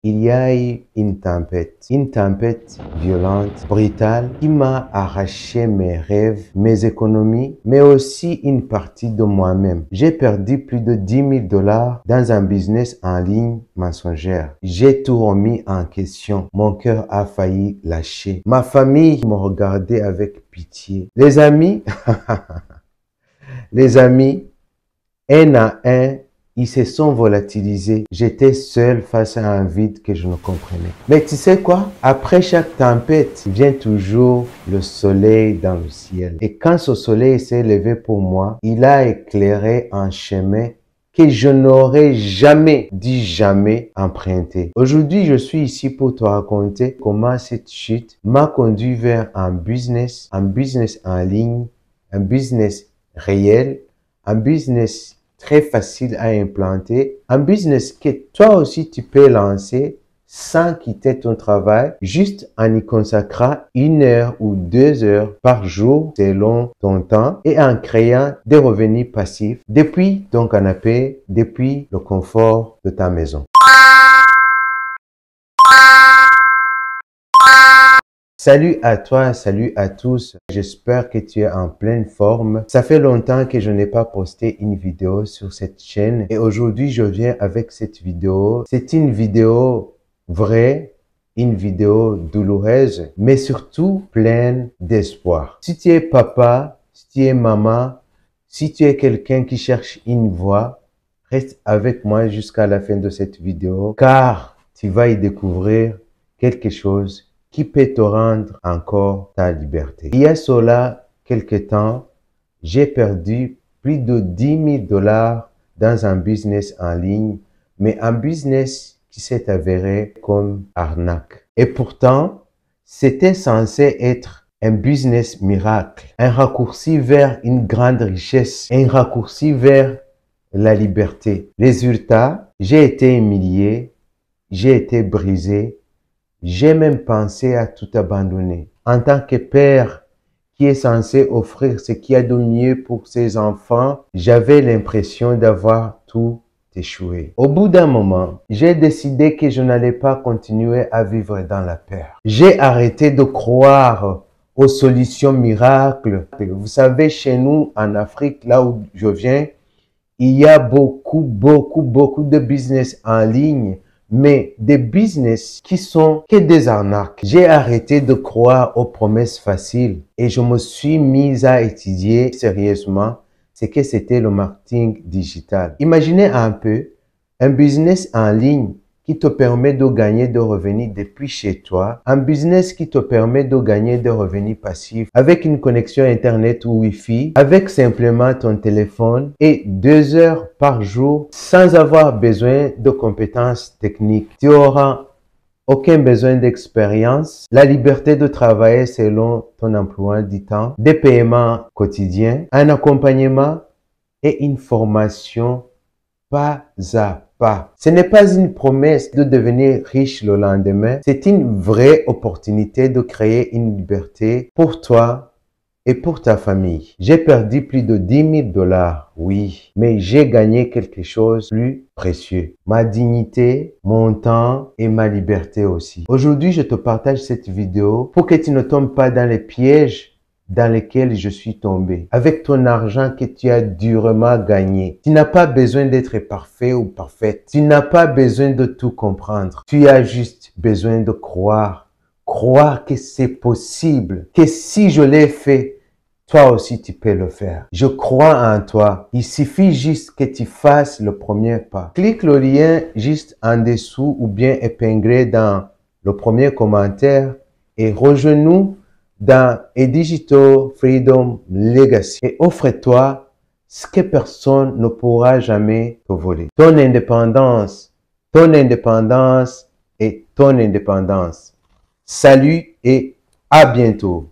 Il y a eu une tempête violente, brutale, qui m'a arraché mes rêves, mes économies, mais aussi une partie de moi-même. J'ai perdu plus de 10 000 $ dans un business en ligne mensongère. J'ai tout remis en question. Mon cœur a failli lâcher. Ma famille me regardait avec pitié. Les amis, les amis, un à un, ils se sont volatilisés. J'étais seul face à un vide que je ne comprenais. Mais tu sais quoi? Après chaque tempête, vient toujours le soleil dans le ciel. Et quand ce soleil s'est levé pour moi, il a éclairé un chemin que je n'aurais jamais emprunté. Aujourd'hui, je suis ici pour te raconter comment cette chute m'a conduit vers un business en ligne, un business réel, un business très facile à implanter, un business que toi aussi tu peux lancer sans quitter ton travail, juste en y consacrant 1 heure ou 2 heures par jour selon ton temps et en créant des revenus passifs depuis ton canapé, depuis le confort de ta maison. Salut à toi, salut à tous. J'espère que tu es en pleine forme. Ça fait longtemps que je n'ai pas posté une vidéo sur cette chaîne et aujourd'hui je viens avec cette vidéo. C'est une vidéo vraie, une vidéo douloureuse, mais surtout pleine d'espoir. Si tu es papa, si tu es maman, si tu es quelqu'un qui cherche une voie, reste avec moi jusqu'à la fin de cette vidéo car tu vas y découvrir quelque chose qui peut te rendre encore ta liberté. Il y a cela quelque temps, j'ai perdu plus de 10 000 $ dans un business en ligne, mais un business qui s'est avéré comme arnaque. Et pourtant, c'était censé être un business miracle, un raccourci vers une grande richesse, un raccourci vers la liberté. Résultat, j'ai été humilié, j'ai été brisé, j'ai même pensé à tout abandonner. En tant que père qui est censé offrir ce qu'il y a de mieux pour ses enfants, j'avais l'impression d'avoir tout échoué. Au bout d'un moment, j'ai décidé que je n'allais pas continuer à vivre dans la peur. J'ai arrêté de croire aux solutions miracles. Vous savez, chez nous, en Afrique, là où je viens, il y a beaucoup de business en ligne, mais des business qui sont que des arnaques. J'ai arrêté de croire aux promesses faciles et je me suis mis à étudier sérieusement ce que c'était le marketing digital. Imaginez un peu un business en ligne qui te permet de gagner des revenus depuis chez toi, un business qui te permet de gagner des revenus passifs avec une connexion Internet ou Wi-Fi, avec simplement ton téléphone et 2 heures par jour sans avoir besoin de compétences techniques. Tu auras aucun besoin d'expérience, la liberté de travailler selon ton emploi du temps, des paiements quotidiens, un accompagnement et une formation pas à pas. Ce n'est pas une promesse de devenir riche le lendemain. C'est une vraie opportunité de créer une liberté pour toi et pour ta famille. J'ai perdu plus de 10 000 $, oui, mais j'ai gagné quelque chose de plus précieux. Ma dignité, mon temps et ma liberté aussi. Aujourd'hui, je te partage cette vidéo pour que tu ne tombes pas dans les pièges dans lesquels je suis tombé, avec ton argent que tu as durement gagné. Tu n'as pas besoin d'être parfait ou parfaite. Tu n'as pas besoin de tout comprendre. Tu as juste besoin de croire. Croire que c'est possible, que si je l'ai fait, toi aussi tu peux le faire. Je crois en toi. Il suffit juste que tu fasses le premier pas. Clique le lien juste en dessous ou bien épinglé dans le premier commentaire et rejoins-nous dans A Digital Freedom Legacy et offre-toi ce que personne ne pourra jamais te voler. Ton indépendance et ton indépendance. Salut et à bientôt.